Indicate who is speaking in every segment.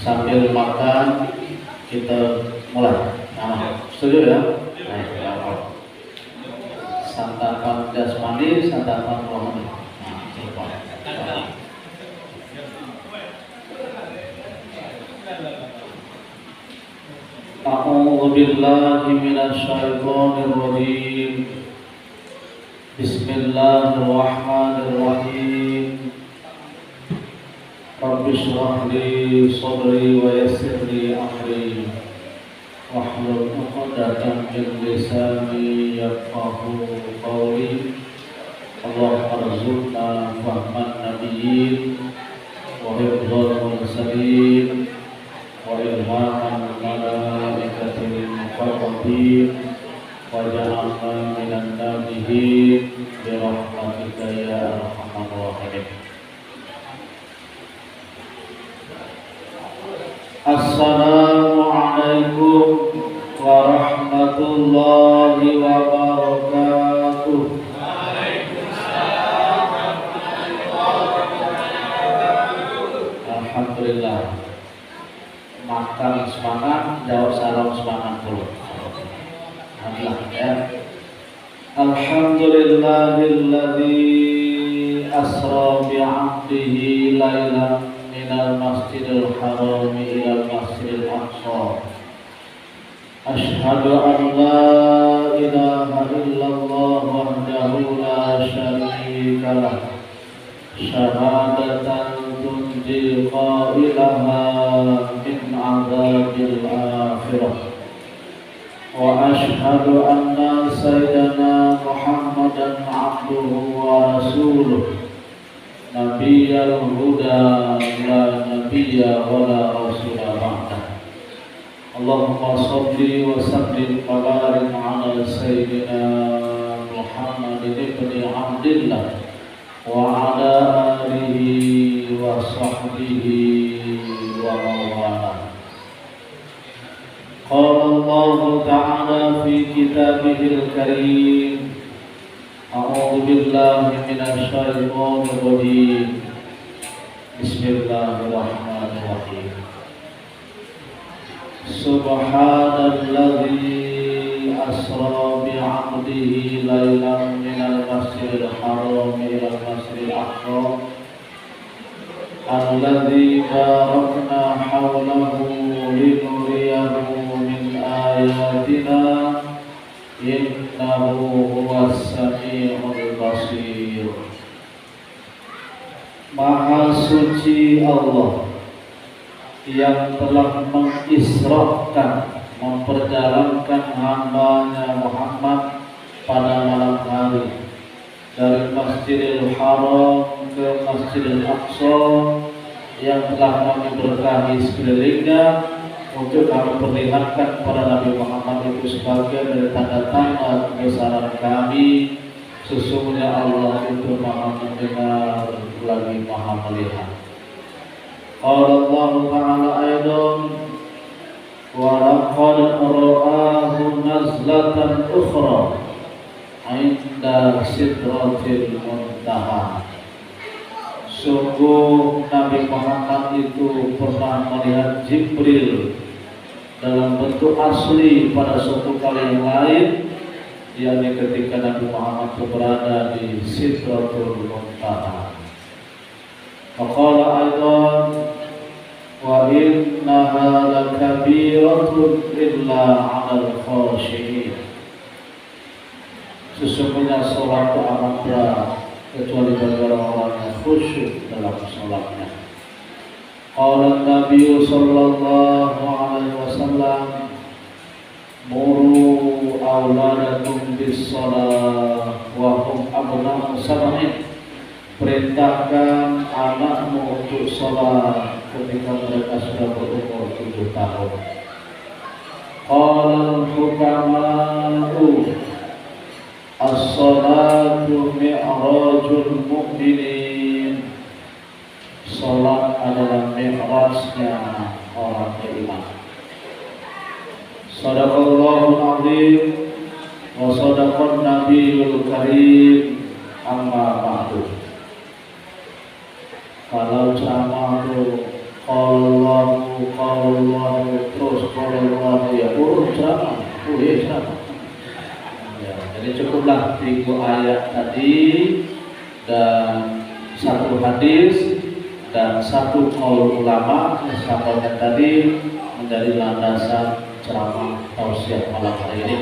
Speaker 1: Sambil makan kita mulai. Setuju ya? Santapan jasmani, santapan rohani. A'udzu billahi minasy syaithanir rajim. Bismillahirrahmanirrahim. Rabbi shrah li sadri wa yassir li amri wahlul 'uqdatam min lisani yafqahu qawli. Allahumma arzuqna fahman nabiyyin wa hifdzal mursalin wa ilhaman malaikatil muqarrabin wa ja'alna minan nabiyyin bi rahmatika ya arhamar rahimin. Assalamualaikum warahmatullahi wabarakatuh. Waalaikumsalam warahmatullahi wabarakatuh. Alhamdulillah. Makan semangat, jawab salam semangat dulu. Alhamdulillah ya. Alhamdulillahilladzi asra bi'abdihi lailan minal masjidil haram ilal masjidil aqsa. Asyhadu an la ilaha illallah wahdahu la syarika lah. Syahadatan tunji qailaha min azabil akhirah. Wa asyhadu anna sayyidana Muhammadan abduhu wa rasuluh. Nabiyyal huda la nabiyya wa la rasula ba'dah. Allahumma shalli wa sallim wa barik ala sayyidina Muhammadin ibni Abdillah wa ala alihi wa sahbihi wa mawala. Qala Allah ta'ala fi kitabihil karim. A'udzu billahi minasy syaithanir rajim. Bismillahirrahmanirrahim. Subhanalladzi asra bi'abdihi lailan minal masjidil haram ilal masjidil aqsa alladzi barakna hawlahu linuriyahu min ayatina innahu huwas sami'ul basir. Maha suci Allah yang telah mengisrakan, memperjalankan hambanya Muhammad pada malam hari dari Masjidil Haram ke Masjidil Aqsa yang telah kami berkahi sekelilingnya untuk kami perlihatkan kepada Nabi Muhammad itu sebagai dari tanda-tanda kebesaran kami. Sesungguhnya Allah itu Maha mendengar lagi Maha melihat. Qala Allah Ta'ala aidan wa laqad ra'ahu nazlatan ukhra 'inda sidratil muntaha. Sungguh Nabi Muhammad itu pernah melihat Jibril dalam bentuk asli pada suatu kali yang lain, yakni ketika Nabi Muhammad berada di Sidratul Muntaha. Faqala aidan wa innaha lakabiratun illa 'alal khashi'in. Sesungguhnya salat itu amat berat kecuali bagi orang-orang yang khusyuk dalam salatnya. Qala Nabi sallallahu alaihi wasallam, muru auladakum bis shalah wa hum abna'u sab'in. Perintahkan anakmu untuk salat ketika mereka sudah berumur 7 tahun. Qala al-hukama'u as-salatu mi'rajul mu'minin. Salat adalah mi'rajnya orang beriman. Sadaqallahul azim wa sadaqan nabiyul karim. Amma ba'du. Kalau ceramah itu Allah terus qalallahu ya ceramah. Ceramah. Ya, jadi cukuplah 3 ayat tadi dan 1 hadis dan 1 qaul ulama yang sampaikan tadi menjadi landasan ceramah tausiah malam hari ini.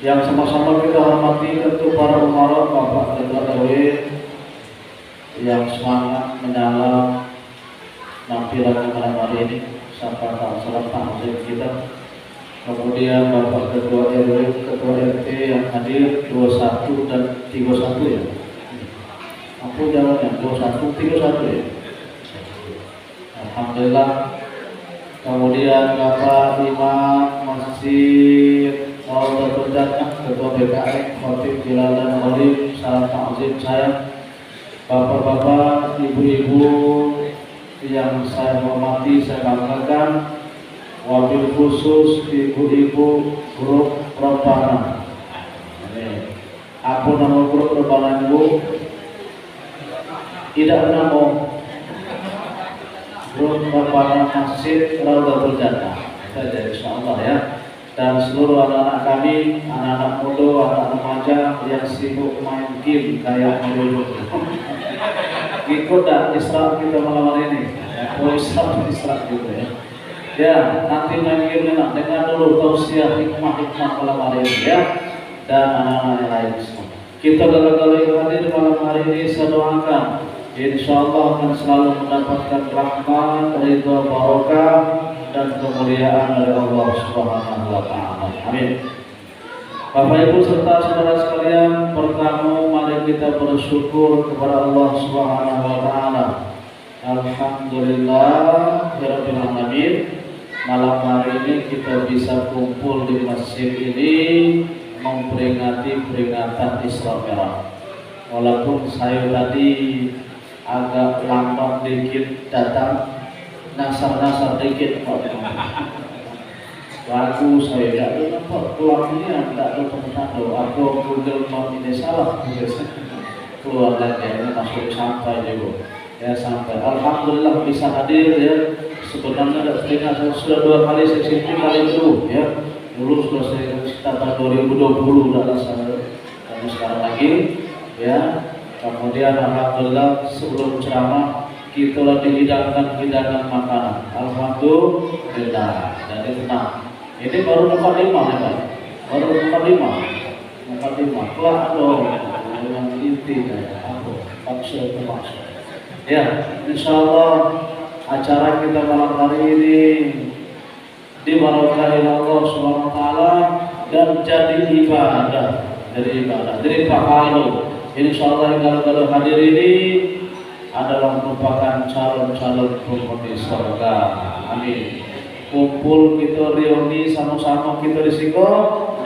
Speaker 1: Yang sama-sama kita hormati tentu para umara, Bapak Ketua RW yang semangat menyala nampilan malam hari ini sampai salam takzim kita. Kemudian Bapak Ketua RW, Ketua RT yang hadir 21 dan 31 ya. Aku jawabnya 21, 31 ya. Alhamdulillah. Kemudian Bapak Imam Masjid Rawdatul Jannah, Ketua BKM, Khotib Bilal dan Khalif, salam takzim saya. Bapak-bapak, ibu-ibu yang saya hormati, saya banggakan. Wabil khusus ibu-ibu grup Ropana. Apa nama grup Ropana ibu? Tidak nama grup Ropana Masjid Rawdatul Jannah. Saja insyaallah ya. Dan seluruh anak-anak kami, anak-anak muda, anak remaja yang sibuk main game kayak dulu. Ikut dan Isra kita malam hari ini. Isra gitu ya. Ya, nanti main game enak. Dengar dulu tausiah hikmah-hikmah malam hari ini ya. Dan anak-anak yang lain semua. Kita gagal-gagal hadir malam hari ini, saya doakan insyaallah akan selalu mendapatkan rahmat, ridha, barokah dan kemuliaan dari Allah Subhanahu wa taala. Amin. Bapak Ibu serta saudara sekalian, pertama mari kita bersyukur kepada Allah Subhanahu wa taala. Alhamdulillah rabbil alamin. Malam hari ini kita bisa kumpul di masjid ini memperingati peringatan Isra Mi'raj. Walaupun saya tadi agak lambat dikit datang, nasar dikit kok. Lagu saya tidak ada nampak keluarnya, tidak ada teman aku Google Map ini salah, keluar lagi masuk sampai juga. Ya sampai, alhamdulillah bisa hadir ya. Sebenarnya saya sudah 2 kali saya sini kali itu ya. Dulu sudah saya start 2020 dalam dan sekarang lagi ya. Kemudian alhamdulillah sebelum ceramah kita lagi hidangkan hidangan makanan. Alhamdulillah. Jadi tenang. Ini baru 45 ya Pak. Baru 45. Kelah dong. Yang inti ya. Maksud. Ya, insyaallah acara kita malam hari ini diberkahi Allah Subhanahu wa taala dan jadi ibadah. Jadi pahala. Insyaallah yang kalau hadir ini adalah merupakan calon-calon penghuni surga. Amin. Kumpul kita reuni sama-sama kita risiko,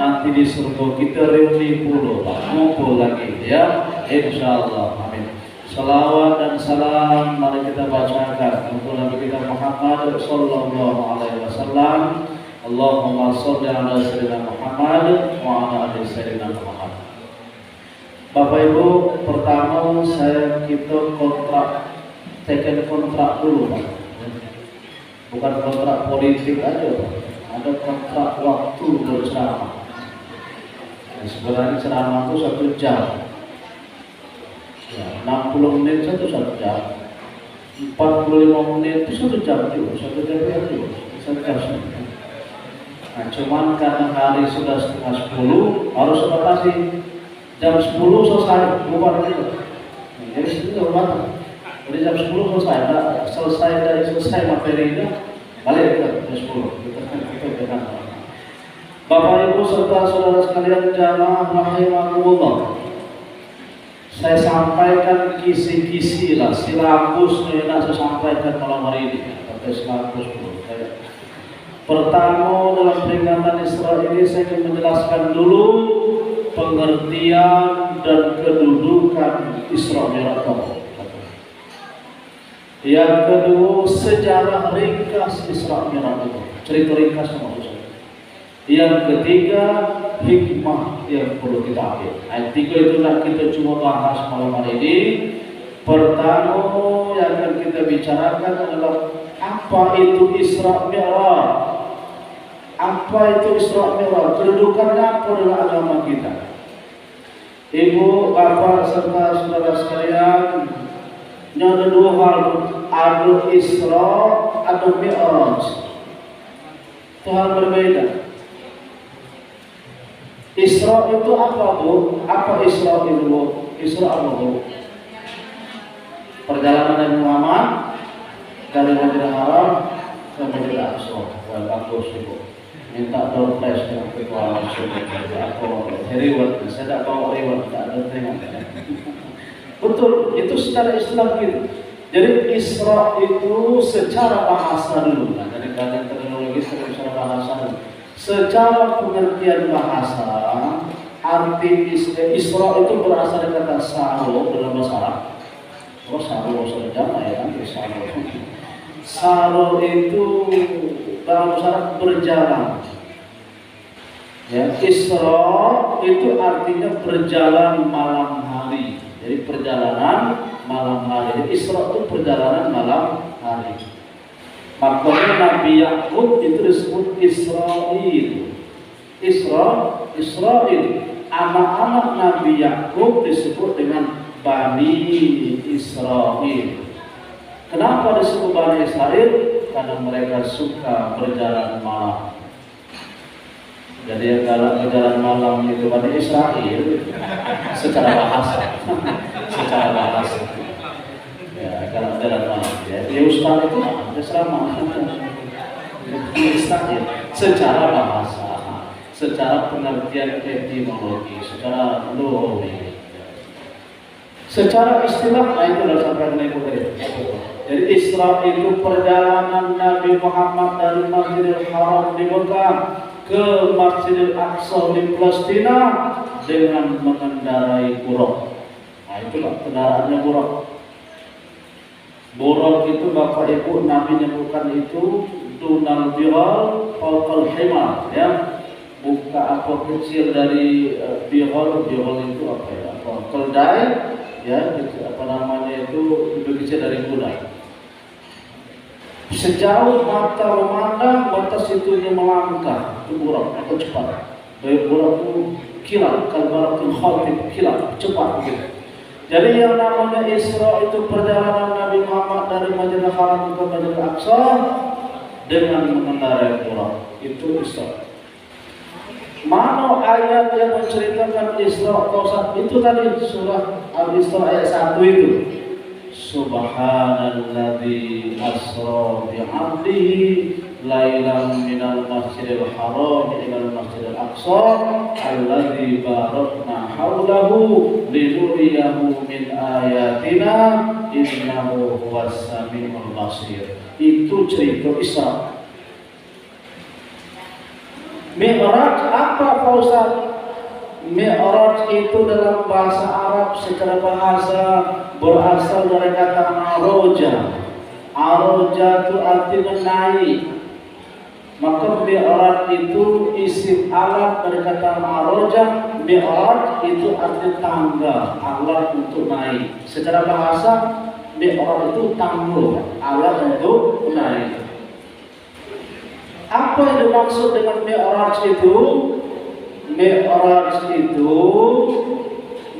Speaker 1: nanti di surga kita reuni puluh Pak. Kumpul lagi ya. Insyaallah. Amin. Salawat dan salam mari kita bacakan untuk Nabi kita Muhammad sallallahu alaihi wasallam. Allahumma shalli ala sayyidina Muhammad wa ala ali sayyidina Muhammad. Bapak Ibu, pertama kita teken kontrak dulu Pak. Bukan kontrak politik aja Pak. Ada kontrak waktu berceramah. Sebenarnya ceramah itu 1 jam. Ya, 60 menit itu 1 jam. 45 menit itu 1 jam juga. 1 jam itu 1 jam. Nah, cuman karena hari sudah setengah 10 harus batasi. Jam 10 selesai, bukan gitu. Jadi itu matang. Jadi jam 10 selesai materinya, balik ke jam 10. Kita Bapak Ibu serta saudara sekalian jamaah rahimakumullah. Saya sampaikan kisi-kisi lah, silabus yang saya sampaikan malam hari ini. Pakai silabus dulu. Pertama dalam peringatan Isra ini saya akan menjelaskan dulu pengertian dan kedudukan Isra Mi'raj. Yang kedua, sejarah ringkas Isra Mi'raj itu, cerita ringkas maksud saya. Yang ketiga, hikmah yang perlu kita ambil. Yang tiga itulah kita cuma bahas malam hari ini. Pertama yang akan kita bicarakan adalah apa itu Isra Mi'raj. Apa itu Isra Mi'raj? Kedudukannya apa dalam agama kita? Ibu, bapak, serta saudara sekalian, ada dua hal, ada Isra, ada Mi'raj. Itu hal berbeda. Isra itu apa, Bu? Apa Isra itu, Bu? Isra apa, Bu? Perjalanan Nabi Muhammad dari Masjidil Haram ke Masjidil Aqsa. Wal Aqsa, Bu. Minta door prize dengan ketua langsung. Aku reward, saya tak bawa reward, tak ada tengok. Betul, itu secara Islam gitu. Jadi Isra itu secara bahasa dulu. Nah, dari bagian terminologi secara bahasa dulu. Secara pengertian bahasa, arti Isra itu berasal dari kata saro dalam bahasa Arab. Oh, saro bahasa Jawa ya kan? Saro. Saro itu dalam bahasa Arab berjalan. Ya, Isra itu artinya berjalan malam hari. Jadi perjalanan malam hari. Jadi Isra itu perjalanan malam hari. Makanya Nabi Yakub itu disebut Israil. Israil. Anak-anak Nabi Yakub disebut dengan Bani Israil. Kenapa disebut Bani Israil? Karena mereka suka berjalan malam. Jadi kalau berjalan malam itu Bani Israil secara bahasa. Ya, kalau berjalan malam ya Ustaz itu sama. Israil secara bahasa, secara pengertian etimologi, secara logik. Secara istilah, itu adalah sampai Ibu tadi. Jadi Isra itu perjalanan Nabi Muhammad dari Masjidil Haram di Mekah ke Masjidil Aqsa di Palestina dengan mengendarai buruk. Nah, itulah kendaraannya buruk. Buruk itu Bapak Ibu Nabi menyebutkan itu dunal bihal fawqal himar, ya. Buka apa kecil dari bihal itu apa ya? Keldai, ya, apa namanya itu lebih kecil dari kuda. Sejauh mata memandang, batas itunya melangkah, itu buruk atau cepat. Dari buruk itu kilat, kalbaratul khatib, kilat, cepat begitu. Jadi yang namanya Isra itu perjalanan Nabi Muhammad dari Masjidil Haram ke Masjidil Aqsa dengan mengendarai buruk. Itu Isra. Mana ayat yang menceritakan Isra itu tadi surah Al-Isra ayat 1 itu. Subhanalladzi asra bi'abdihi lailan minal masjidil haram ilal masjidil aqsa alladzi barakna haulahu linuriyahu min ayatina innahu huwas samiul basir. Itu cerita Isra. Mi'raj apa Pak Ustaz? Mi'raj itu dalam bahasa Arab secara bahasa berasal dari kata aroja. Aroja itu artinya naik. Maka Mi'raj itu isim alat dari kata aroja. Mi'raj itu artinya tangga, alat untuk naik. Secara bahasa Mi'raj itu tangga, alat untuk naik. Apa yang dimaksud dengan Mi'raj itu? Mi'raj itu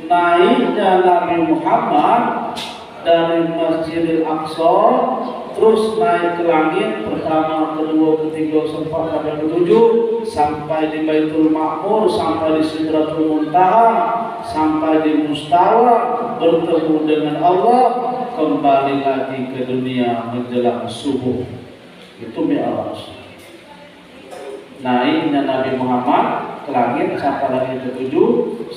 Speaker 1: naiknya Nabi Muhammad dari Masjidil Aqsa terus naik ke langit pertama, kedua, ketiga, keempat, sampai ketujuh, sampai di Baitul Ma'mur, sampai di Sidratul Muntaha, sampai di Mustawa, bertemu dengan Allah, kembali lagi ke dunia menjelang subuh. Itu Mi'raj. Naiknya Nabi Muhammad ke langit sampai lagi ke-7,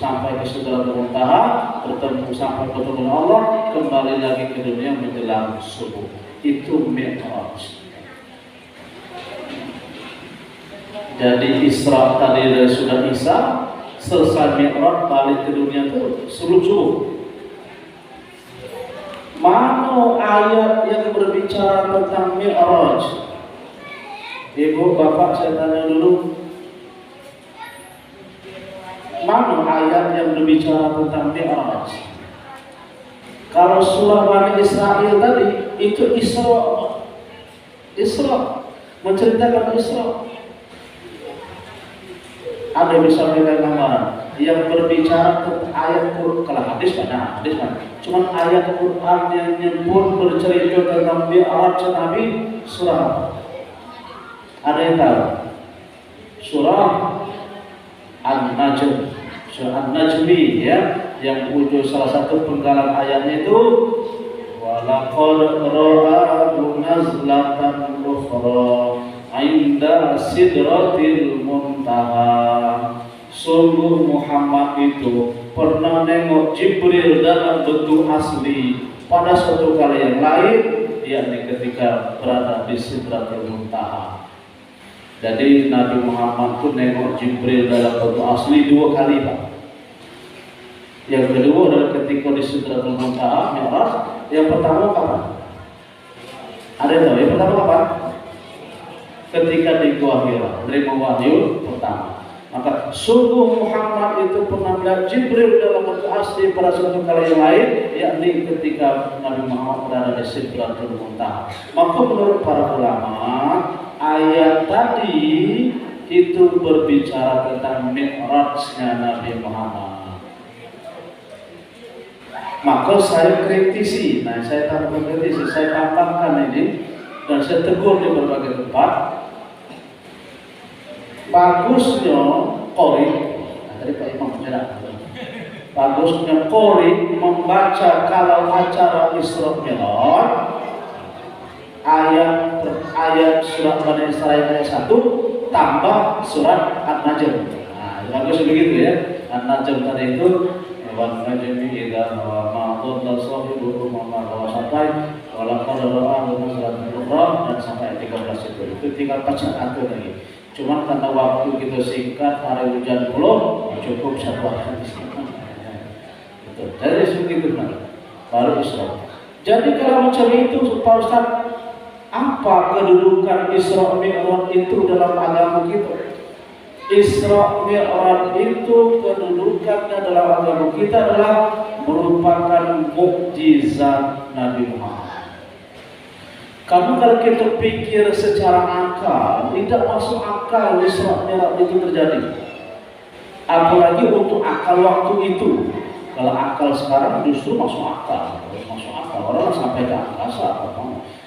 Speaker 1: sampai ke Sidratul Muntaha, bertemu sampai bertemu dengan Allah, kembali lagi ke dunia menjelang subuh. Itu Mi'raj. Jadi Isra tadi sudah Isa, selesai Mi'raj balik ke dunia itu sebelum subuh. Mana ayat yang berbicara tentang Mi'raj? Ibu, bapak, saya tanya dulu. Mana ayat yang berbicara tentang Mi'raj? Kalau surah Bani Israel tadi itu Isra, menceritakan Isra. Ada misalnya gambaran yang berbicara tentang ayat Quran, kalau hadis mana? Cuman ayat Quran yang nyebut bercerita tentang Mi'raj Nabi surah. Ada yang tahu? Surah An-Najm, surah An-Najmi ya, yang ujung salah satu penggalan ayatnya itu walaqad ra'ahu nazlatan ukhra 'inda sidratil muntaha. Sungguh Muhammad itu pernah nengok Jibril dalam bentuk asli pada suatu kali yang lain, yakni ketika berada di Sidratil Muntaha. Jadi Nabi Muhammad itu nengok Jibril dalam bentuk asli 2 kali, Pak. Yang kedua adalah ketika di Sidratul Muntaha, Mi'raj. Yang pertama kapan? Ada yang tahu? Yang pertama kapan? Ketika di Gua Hira, menerima wahyu pertama. Maka sungguh Muhammad itu pernah melihat Jibril dalam bentuk asli pada suatu kali yang lain, yakni ketika Nabi Muhammad berada di Sidratul Muntaha. Maka menurut para ulama, ayat tadi itu berbicara tentang Mi'rajnya Nabi Muhammad. Maka saya kritisi, saya tambahkan ini dan saya tegur di berbagai tempat. Bagusnya qori, tadi Pak Imam bilang, bagusnya qori membaca kalau acara Isra Mi'raj ayat surat Bani Israil ayat 1 tambah surat An-Najm. Nah, bagus begitu ya. An-Najm tadi itu wan najmi idza hawa ma dhalla sahibuhu ma rawa sampai wala qad ra'ahu nazlatan ukhra dan sampai 13 itu tinggal bacaan itu lagi. Cuma karena waktu kita singkat, hari hujan belum cukup satu hadis. Betul. Jadi segitu kan. Baru Isra. Jadi kalau macam itu, Pak Ustaz, apa kedudukan Isra Mi'raj itu dalam agama kita? Isra Mi'raj itu kedudukannya dalam agama kita adalah merupakan mukjizat Nabi Muhammad. Karena kalau kita pikir secara akal, tidak masuk akal Isra Mi'raj itu terjadi. Apalagi untuk akal waktu itu. Kalau akal sekarang justru masuk akal. Orang sampai ke angkasa.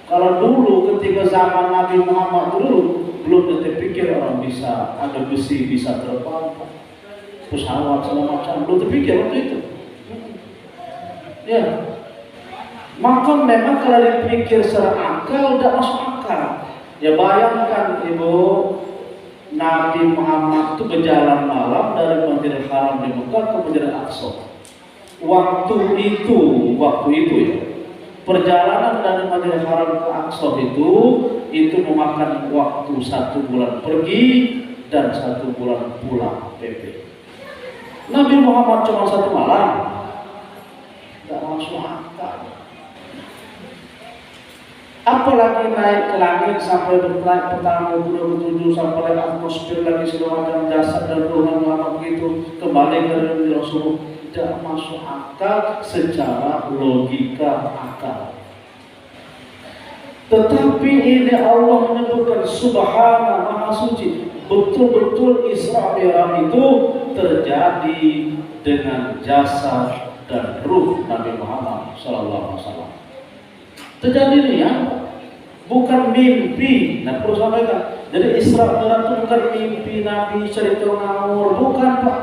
Speaker 1: Kalau dulu ketika zaman Nabi Muhammad dulu belum terpikir orang bisa ada besi bisa terbang, pesawat segala macam, belum terpikir waktu itu. Ya. Maka memang kalau dipikir secara akal tidak masuk akal. Ya bayangkan Ibu, Nabi Muhammad itu berjalan malam dari Masjidil Haram di Mekah ke Masjidil Aqsa. Waktu itu ya. Perjalanan dari Masjidil Haram ke Aqsa itu memakan waktu 1 bulan pergi dan 1 bulan pulang PP. Nabi Muhammad cuma 1 malam. Tidak masuk akal. Apalagi naik ke langit sampai naik pertama 27 sampai atmosfer lagi segala macam jasad dan Tuhan lama begitu kembali ke Rasul, tidak masuk akal secara logika akal. Tetapi ini Allah menyebutkan Subhana Maha Suci, betul-betul Isra Mi'raj itu terjadi dengan jasad dan ruh Nabi Muhammad Sallallahu Alaihi Wasallam. Terjadi ini ya, bukan mimpi. Nah perlu sampaikan. Jadi Isra Mi'raj itu bukan mimpi Nabi cerita ngawur, bukan Pak.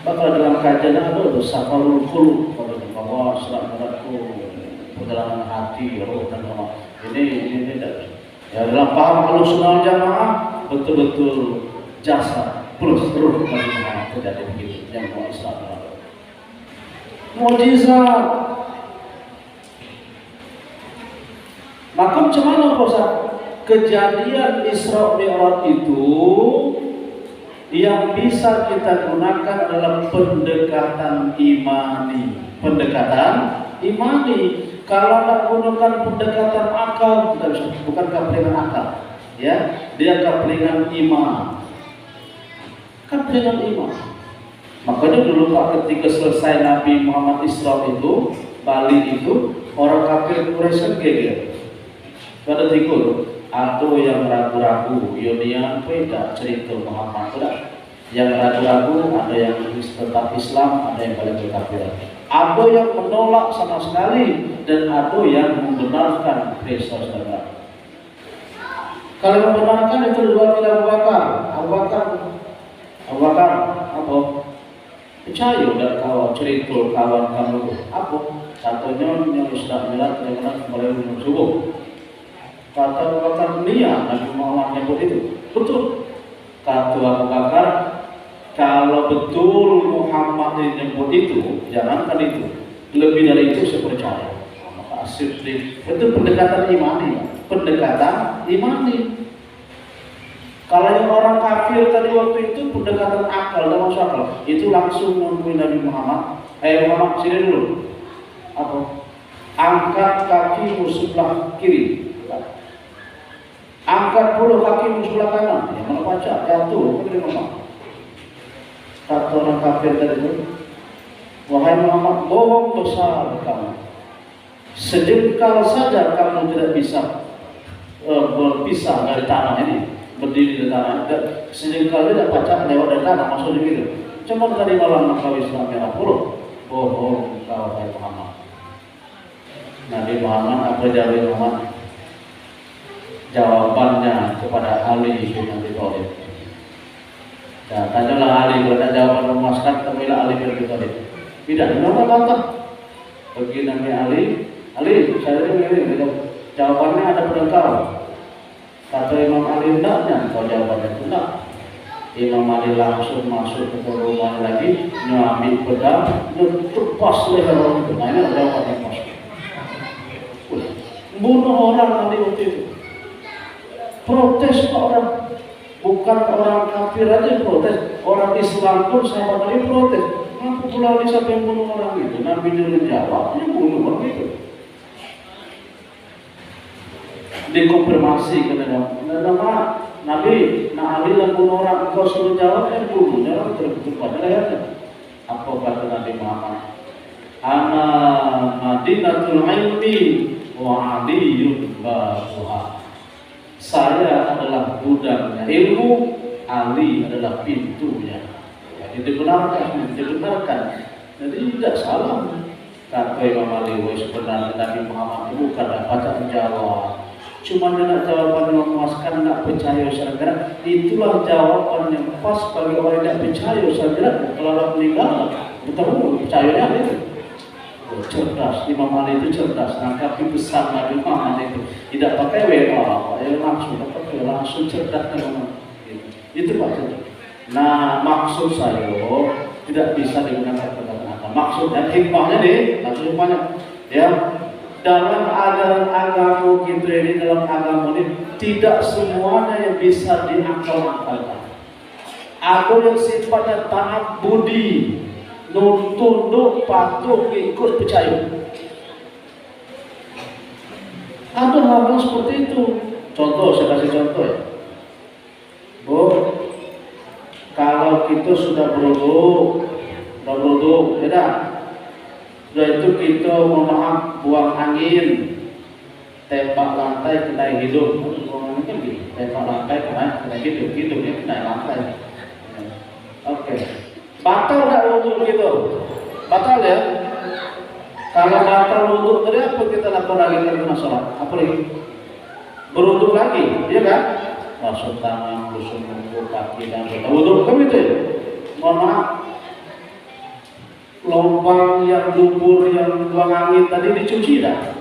Speaker 1: Bakal dalam kajian ada safarul qulub, kalau bahwa Isra Mi'raj itu perjalanan hati, roh dan nama. Ini tidak. Ya dalam paham Ahlussunnah Jamaah betul-betul jasa plus ruh Nabi Muhammad terjadi begitu yang mau Isra Mi'raj. Mukjizat. Maka macam mana Ustaz? Kejadian Isra Mi'raj itu yang bisa kita gunakan adalah pendekatan imani. Pendekatan imani. Kalau tidak gunakan pendekatan akal, bukan kaplingan akal, ya, dia kaplingan iman. Kaplingan iman. Makanya dulu Pak, ketika selesai Nabi Muhammad Isra itu, Bali itu, orang kafir Quraisy geger. Pada tikur, atau yang ragu-ragu, Yonia beda cerita Muhammad tidak. Yang ragu-ragu, ada yang tetap Islam, ada yang balik kekafiran. Ada yang menolak sama sekali, dan ada yang membenarkan saudara. Kalau membenarkan itu dua Abu Bakar. Abu Bakar apa? Percaya dan kawan cerita kawan kamu apa? Satunya yang sudah melihat yang mulai subuh. Kata Abu Bakar Nia, Nabi Muhammad nyebut itu betul. Kata Abu Bakar, kalau betul Muhammad menyebut itu, jangankan itu, lebih dari itu saya percaya. Maka Siddiq itu pendekatan imani, pendekatan imani. Kalau yang orang kafir tadi waktu itu pendekatan akal dan masuk akal, itu langsung mengakui Nabi Muhammad. Muhammad sini dulu. Apa? Angkat kakimu sebelah kiri. Angkat puluh kakimu sebelah kanan. Yang mana baca? Jatuh. Kata orang kafir tadi itu, wahai Muhammad, bohong besar kamu. Sejengkal saja kamu tidak bisa berpisah dari tanah ini. Berdiri di tanah, sejengkal tidak baca lewat dari tanah, maksudnya gitu. Cuma tadi malam kau Islam merah puluh, bohong kau wahai Muhammad. Nabi Muhammad apa jawab Muhammad? Jawabannya kepada Ali bin Abi Thalib. Ya, tanyalah Ali, kalau ada jawaban memuaskan, temuilah Ali bin Abi Thalib. Tidak, kenapa bantah? Bagi Nabi Ali, saya ini jawabannya ada pada kau. Kata Imam Ali, tidaknya kau jawabannya itu tidak. Imam Ali langsung masuk ke rumah lagi, nyambil pedang, nyetupas leher orang itu. Nah, ini adalah jawaban yang pas. Bunuh orang nanti waktu itu. Protes orang, bukan orang kafir aja protes, orang Islam pun sahabat Nabi protes. Kenapa pula Ali sampai bunuh orang itu? Nabi dulu jawab, dia bunuh orang itu. Dikonfirmasi kenapa Nabi, Ali dan bunuh orang, engkau suruh jawab, yang bunuhnya orang terketupat lehernya. Apa kata Nabi Muhammad? Ana Madinatul Ilmi wa Aliyun babuha. Saya adalah gudangnya ilmu, Ali adalah pintunya. Jadi dibenarkan. Jadi tidak salah. Kata Imam Ali, sebenarnya Nabi Muhammad itu bukan dapat menjawab. Cuma dengan jawaban yang memuaskan, tidak percaya saudara. Itulah jawaban yang pas bagi orang yang tidak percaya saudara. Kalau orang meninggal, betul percayanya itu. Cerdas, Imam Ali itu cerdas, nangkapi pesan Nabi Muhammad itu tidak pakai WA, langsung cerdas itu Pak. Nah, maksud saya tidak bisa digunakan kata-kata. Maksudnya hikmahnya maksud hikmahnya ya, dalam ajaran agama kita ini, dalam agama ini tidak semuanya yang bisa diakal-akalkan. Ada yang sifatnya taat budi, tunduk, patuh, ikut, percaya. Ada hal-hal seperti itu. Contoh, saya kasih contoh ya. Bu, kalau kita sudah berwudu, ya sudah itu kita mohon buang angin, tembak lantai kena hidung, tembak lantai kena hidung, hidungnya kena lantai. Oke. Batal tak wudhu gitu? Batal ya? Kalau batal wudhu, tadi apa kita lakukan lagi dalam masalah? Apa lagi? Berwudhu lagi, iya kan? Masuk tangan, lusuk muka, kaki dan wudhu, kan itu ya? Mohon maaf, lubang yang dubur yang buang angin tadi dicuci dah?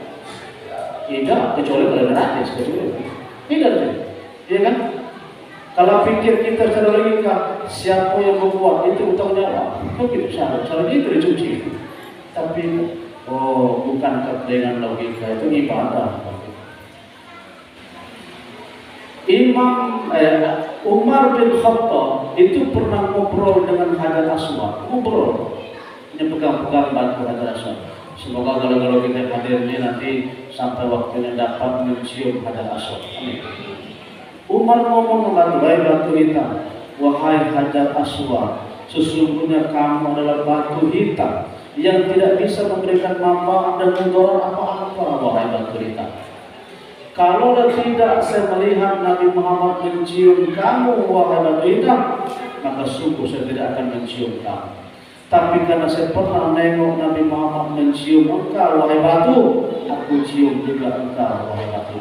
Speaker 1: Tidak, kecuali kalau gratis, tidak, iya kan? Kalau pikir kita secara logika, siapa yang membuat itu utang jawab, kan gitu cara itu dicuci. Tapi bukan dengan logika, itu ibadah. Umar bin Khattab itu pernah ngobrol dengan Hajar Aswad, dia pegang-pegang batu Hajar Aswad. Semoga kalau kita hadir ini nanti sampai waktunya dapat mencium Hajar Aswad. Amin. Umar ngomong dengan batu hitam, wahai Hajar Aswad, Sesungguhnya kamu adalah batu hitam yang tidak bisa memberikan manfaat dan mudarat apa-apa, wahai batu hitam. Kalau tidak saya melihat Nabi Muhammad mencium kamu, wahai batu hitam, maka sungguh saya tidak akan mencium kamu. Tapi karena saya pernah nengok Nabi Muhammad mencium engkau, wahai batu, aku cium juga engkau, wahai batu.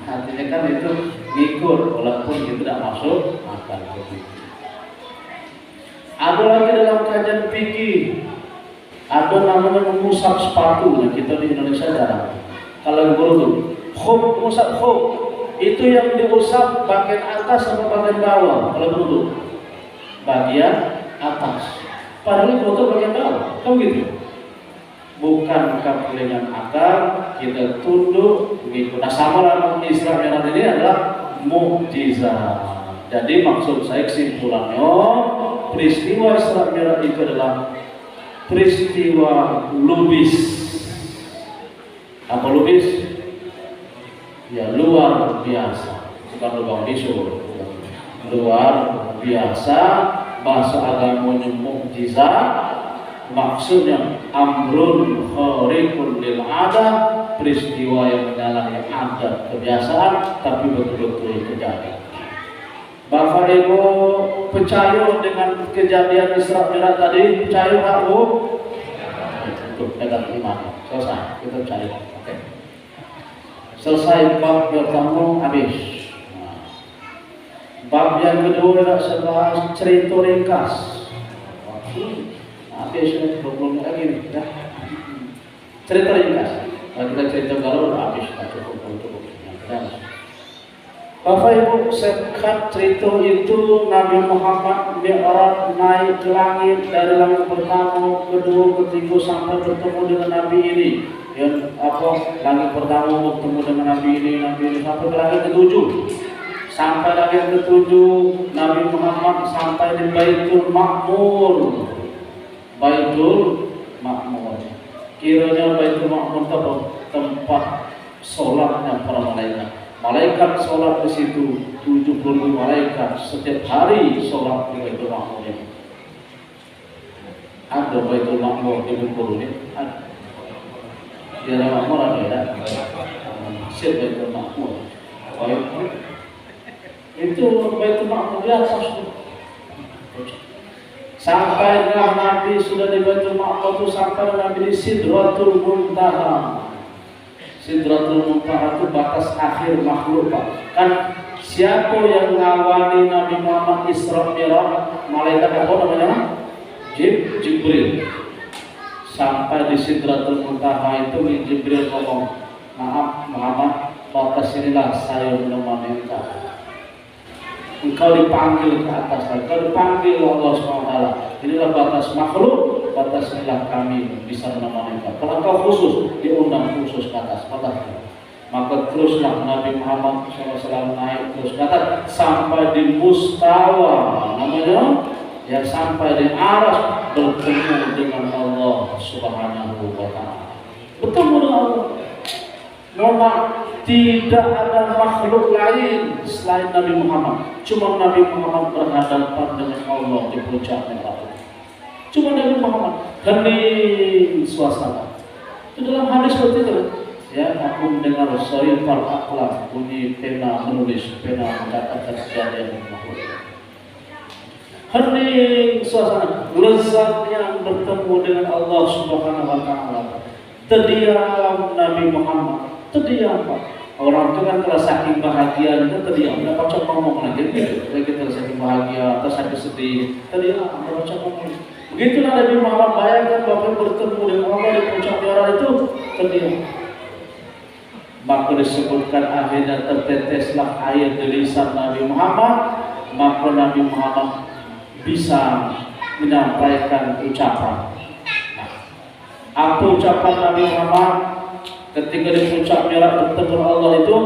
Speaker 1: Artinya kan itu ngikut, walaupun itu tidak masuk akal. Ada lagi dalam kajian fikih, ada namanya mengusap sepatu. Nah, kita di Indonesia jarang. Kalau beruduk, mengusap khuf, itu yang diusap bagian atas sama bagian bawah. Kalau beruduk, bagian atas. Padahal itu bagian bawah, kan gitu. Bukan kepentingan akal, kita tunduk begitu. Nah, sama dalam Isra Mi'raj ini adalah mukjizat. Jadi maksud saya kesimpulannya, peristiwa Isra Mi'raj itu adalah peristiwa lubis. Apa lubis? Ya, luar biasa. Bukan lubang bisu. Luar biasa. Bahasa agamanya mukjizat. Maksudnya amrun khariqun lil adah, peristiwa yang menyalahi adat kebiasaan tapi betul-betul terjadi. Bapak Ibu percaya dengan kejadian Isra Mi'raj tadi? Percaya Pak Bu? Untuk pegang iman. Selesai, kita percaya. Oke. Selesai bab pertama habis. Bab yang kedua adalah setelah cerita ringkas. Habis 20 menit lagi nih, ya. Cerita ringkas. Kalau kita cerita galau udah habis, cukup. Bapak Ibu, sekat cerita itu Nabi Muhammad Mi'raj naik ke langit dari langit pertama, kedua, ketiga sampai bertemu dengan Nabi ini. Yang langit pertama bertemu dengan Nabi ini sampai ke langit ketujuh. Sampai langit ketujuh, Nabi Muhammad sampai di Baitul Ma'mur. Baitul Ma'mur. Kiranya Baitul Ma'mur itu tempat sholatnya para malaikat. Malaikat sholat di situ 70 malaikat setiap hari sholat di Baitul Ma'mur ini. Ada Baitul Ma'mur di Bengkulu ini. Ada. Di dalam Ma'mur ada ya. Siap Baitul Ma'mur. Itu Baitul Ma'mur di atas. Sampailah Nabi sudah di Baitul Ma'mur itu, sampai Nabi di Sidratul Muntaha. Sidratul Muntaha itu batas akhir makhluk, Pak. Kan siapa yang mengawali Nabi Muhammad Isra Mi'raj? Malaikat apa namanya? Jibril. Sampai di Sidratul Muntaha itu Jibril ngomong, maaf Muhammad, batas inilah saya menemani engkau. Engkau dipanggil ke atas, engkau dipanggil Allah SWT. Inilah batas makhluk, batas inilah kami bisa menemani engkau. Kalau engkau khusus, diundang khusus ke atas, batas. Maka teruslah Nabi Muhammad SAW naik terus ke atas sampai di Mustawa, namanya, ya, sampai di aras, bertemu dengan Allah Subhanahu wa Ta'ala. Bertemu dengan Allah. Mohon tidak ada makhluk lain selain Nabi Muhammad. Cuma Nabi Muhammad berhadapan dengan Allah di puncak Mi'raj. Cuma Nabi Muhammad. Hening suasana. Itu dalam hadis seperti itu. Ya, aku mendengar soifal akhlak, bunyi pena menulis, pena mencatatkan kejadian makhluk. Hening suasana. Lezatnya bertemu dengan Allah Subhanahu wa Ta'ala. Terdiam Nabi Muhammad. Terdiam, Pak. Orang itu kan kalau saking bahagia itu terdiam, nggak pacak ngomong lagi gitu. Kita saking bahagia, atau saking sedih, terdiam, nggak pacak ngomong. Begitulah Nabi Muhammad, bayangkan Bapak bertemu dengan Allah di puncak Mi'raj itu, terdiam. Maka disebutkan akhirnya terteteslah air di lisan Nabi Muhammad, maka Nabi Muhammad bisa menyampaikan ucapan. Apa ucapan Nabi Muhammad ketika di puncak Mi'raj bertemu Allah itu?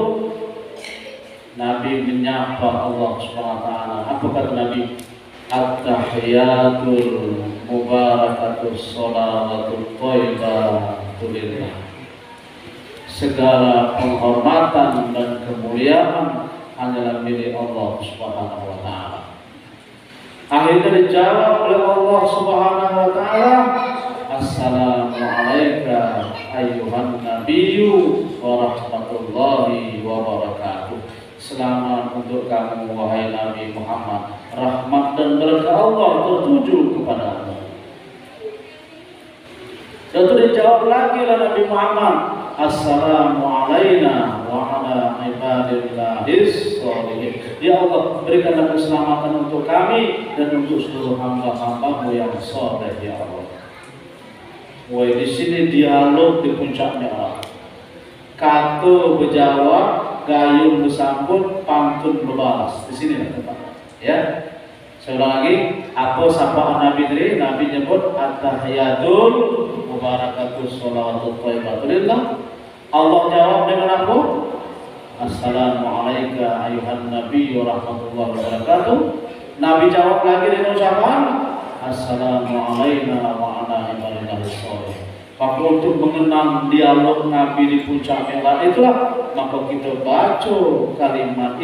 Speaker 1: Nabi menyapa Allah SWT. Apa kata Nabi? At-tahiyatul mubarakatus sholawatul thayyibatu lillah. Segala penghormatan dan kemuliaan hanyalah milik Allah Subhanahu wa Ta'ala. Akhirnya dijawab oleh Allah Subhanahu wa taala, Assalamualaikum ayyuhan nabiyyu wa rahmatullahi wa barakatuh. Selamat untuk kamu wahai Nabi Muhammad, rahmat dan berkah Allah tertuju kepadamu. Dan itu dijawab lagi oleh Nabi Muhammad, Assalamualaikum wa ala ibadillahis sholihin. Ya Allah, berikanlah keselamatan untuk kami dan untuk seluruh hamba-hamba-Mu yang saleh ya Allah. Wah, di sini dialog di puncaknya Allah. Kata berjawab, gayung bersambut, pantun berbalas. Di sini tempatnya. Ya. Saya ulang lagi, apa sapaan Nabi tadi? Nabi nyebut at-tahiyatul mubarakatus sholawatut thayyibatulillah. Allah jawab dengan apa? Assalamualaikum ayuhan nabi wa rahmatullahi wa barakatuh. Nabi jawab lagi dengan ucapan Assalamualaikum wa ala ibadillahis sholihin. Maka untuk mengenang dialog Nabi di puncak Mi'raj itulah maka kita baca kalimat